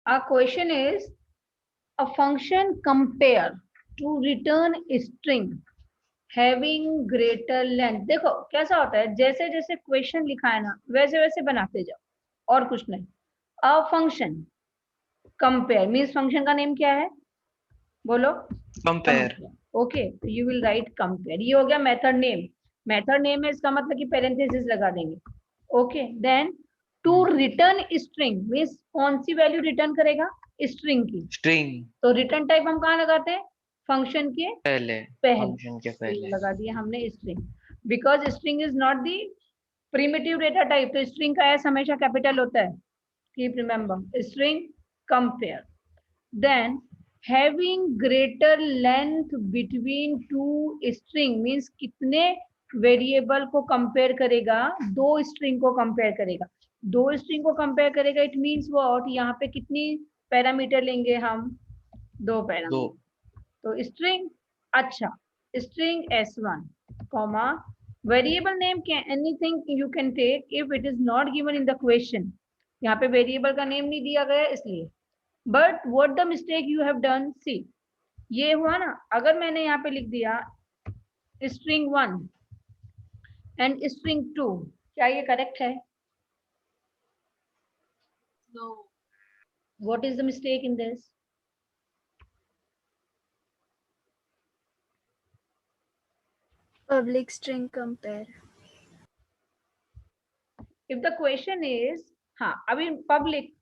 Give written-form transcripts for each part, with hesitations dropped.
Our question is a function compare to return string having greater length. देखो कैसा होता है, जैसे जैसे क्वेश्चन लिखा है ना वैसे वैसे बनाते जाओ और कुछ नहीं. A function compare means function का नेम क्या है, बोलो. कंपेयर. ओके, तो यू विल राइट कंपेयर. ये हो गया मेथड नेम. मेथड नेम है इसका मतलब कि पेरेंथेसिस लगा देंगे. Okay, then to return string means कौन सी वैल्यू रिटर्न करेगा, स्ट्रिंग की. स्ट्रिंग तो रिटर्न टाइप हम कहाँ लगाते हैं, फंक्शन के पहले. पहले. फंक्शन के पहले. लगा दिया हमने string, because string is not the primitive data type. तो स्ट्रिंग का एस हमेशा कैपिटल होता है. Keep remember string compare. Then having greater length between two string means कितने वेरिएबल को कंपेयर करेगा, दो स्ट्रिंग को कंपेयर करेगा. दो स्ट्रिंग को कंपेयर करेगा इट मींस व्हाट, यहाँ पे कितनी पैरामीटर लेंगे हम, दो पैरामीटर. तो स्ट्रिंग, अच्छा, string s1 comma variable name can anything you can take if it is not given in the question. यहाँ पे वेरिएबल का नेम नहीं दिया गया इसलिए. But what the mistake you have done, see ये हुआ ना, अगर मैंने यहाँ पे लिख दिया स्ट्रिंग 1 एंड स्ट्रिंग 2, क्या ये करेक्ट है? No. What is the mistake in this? Public string compare. If the question is, हाँ अभी public,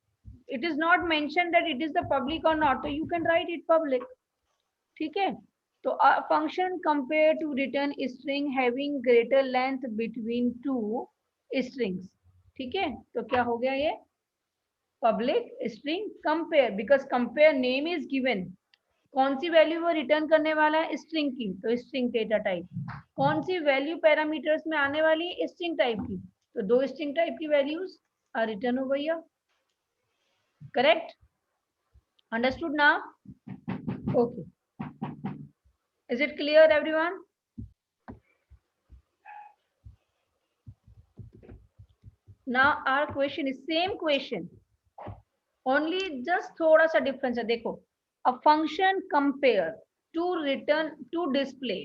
it is not mentioned that it is the public or not, so you can write it public. ठीक है, तो a function compare to return string having greater length between two strings. ठीक है, तो क्या हो गया ये public string compare, because compare name is given. कौन सी वैल्यू वो रिटर्न करने वाला है, स्ट्रिंग की, तो स्ट्रिंग डेटा टाइप. कौन सी वैल्यू पैरामीटर्स में आने वाली है, स्ट्रिंग टाइप की, तो दो स्ट्रिंग टाइप की वैल्यूज आर रिटर्न हो गई. करेक्ट, अंडरस्टूड ना? Okay, is it clear everyone? Now our question is same question, only just थोड़ा सा डिफरेंस है. देखो, a function compare to return to display,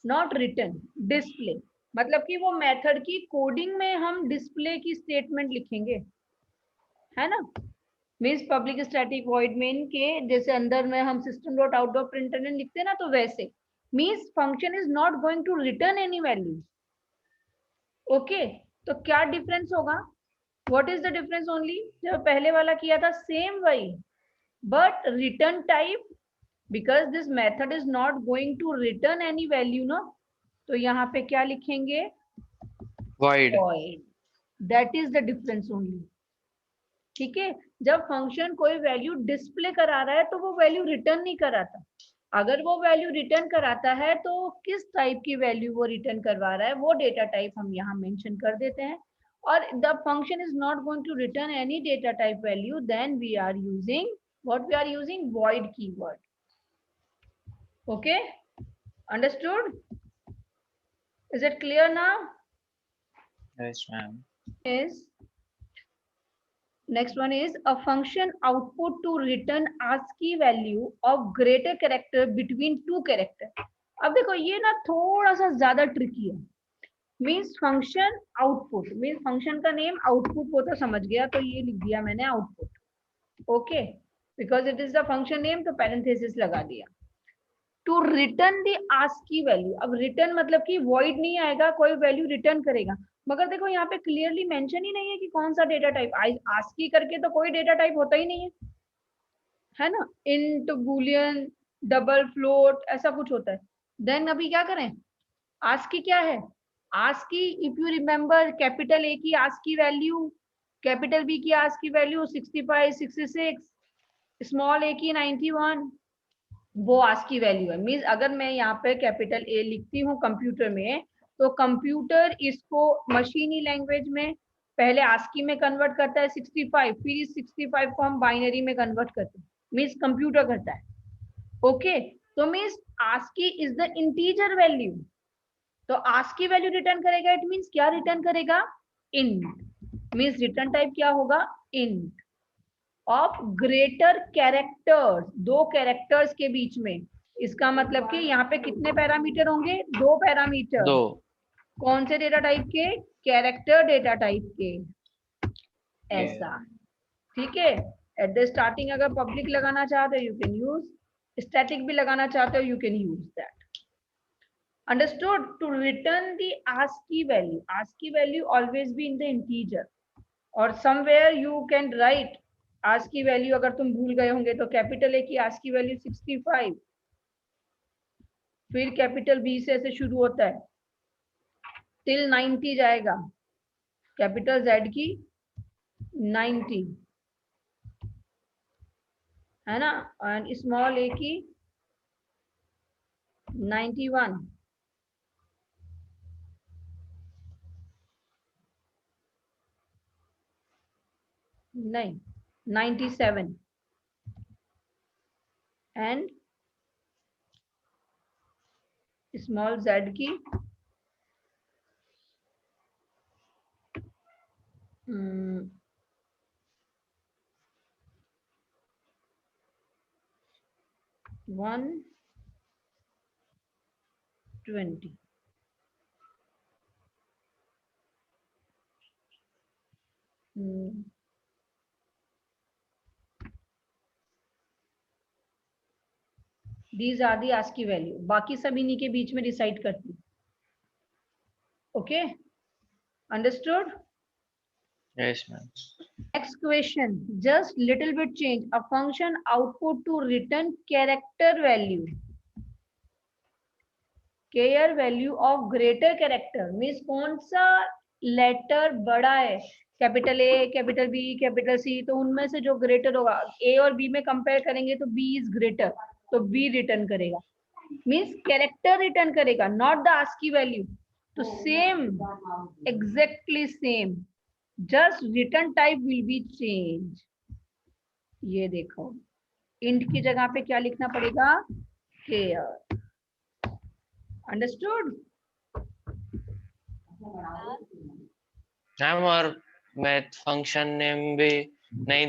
not return, display. मतलब कि वो मेथड की कोडिंग में हम डिस्प्ले की स्टेटमेंट लिखेंगे, है ना. Means public static void main के जैसे अंदर में हम system dot out dot println लिखते हैं ना, तो वैसे means function is not going to return any value. Okay, तो क्या डिफरेंस होगा, what is the difference? Only जब पहले वाला किया था सेम वही, but return type, because this method is not going to return any value ना, तो यहाँ पे क्या लिखेंगे, void. That is the difference only. ठीक है, जब फंक्शन कोई वैल्यू डिस्प्ले करा रहा है तो वो वैल्यू रिटर्न नहीं कराता. अगर वो वैल्यू रिटर्न कराता है तो किस टाइप की वैल्यू वो रिटर्न करवा रहा है वो डेटा टाइप हम यहाँ मेंशन कर देते हैं. और the function is not going to return any data type value, then we are using what, we are using void keyword. Okay, understood? Is it clear now? Yes, ma'am. is next one is a function output to return ASCII value of greater character between two character. अब देखो ये ना थोड़ा सा ज्यादा tricky है. Means function output means function का name output वो तो समझ गया, तो ये लिख दिया मैंने output. Okay, because it is the function name तो पैरेंथेसिस लगा दिया. To return the ASCII value, अब रिटर्न मतलब कि void नहीं आएगा, कोई वैल्यू रिटर्न करेगा. मगर देखो यहाँ पे क्लियरली मेंशन ही नहीं है कि कौन सा डेटा टाइप. ASCII करके तो कोई डेटा टाइप होता ही नहीं है ना. इंट, बूलियन, डबल, फ्लोट ऐसा कुछ होता है. देन अभी क्या करें, ASCII क्या है, ASCII if you remember capital A की ASCII वैल्यू, कैपिटल बी की ASCII वैल्यू 65, 66, स्मॉल ए की 91, वो ASCII वैल्यू है. मीन्स अगर मैं यहाँ पे कैपिटल ए लिखती हूँ कंप्यूटर में, तो कंप्यूटर इसको मशीनी लैंग्वेज में पहले ASCII में कन्वर्ट करता है 65, फिर इस 65 को हम बाइनरी में कन्वर्ट करते हैं. मीन्स कंप्यूटर करता है. ओके, तो means ASCII is the integer value. तो ASCII वैल्यू रिटर्न करेगा, इट मीन्स क्या रिटर्न करेगा, इंट. मीन्स रिटर्न टाइप क्या होगा, int of greater characters, 2 characters के बीच में। इसका मतलब कि यहाँ पे कितने पैरामीटर होंगे? 2 पैरामीटर। 2 कौन से डेटा टाइप के? कैरेक्टर डेटा टाइप के। ऐसा, ठीक है। एट द स्टार्टिंग अगर पब्लिक लगाना चाहते हो यू कैन यूज, स्टैटिक भी लगाना चाहते हो you can use that. Understood? To return the ASCII value, ASCII value always be in the integer, or somewhere you can write ASCII value। अगर तुम भूल गए होंगे तो कैपिटल ए की ASCII वैल्यू 65, फिर कैपिटल बी से ऐसे शुरू होता है टिल 90 जाएगा, कैपिटल जेड की 90 है ना, एंड स्मॉल ए की 91, नहीं 97, एंड स्मॉल जेड की 120। These are the ASCII value, बाकी सब इन्हीं के बीच में डिसाइड करती। Okay, understood? yes ma'am। Next question, just little bit change a function output to return character value, care value of greater character means कौन सा letter बड़ा है, capital A, capital B, capital C, तो उनमें से जो greater होगा, ए और बी में कंपेयर करेंगे तो बी इज ग्रेटर, तो बी रिटर्न करेगा, मीन्स कैरेक्टर रिटर्न करेगा, नॉट द ASCII वैल्यू। तो same, exactly same, just return type will be change. ये देखो, इंट की जगह पे क्या लिखना पड़ेगा? केयर। अंडरस्टूड? मैम और मैं फंक्शन नेम भी नहीं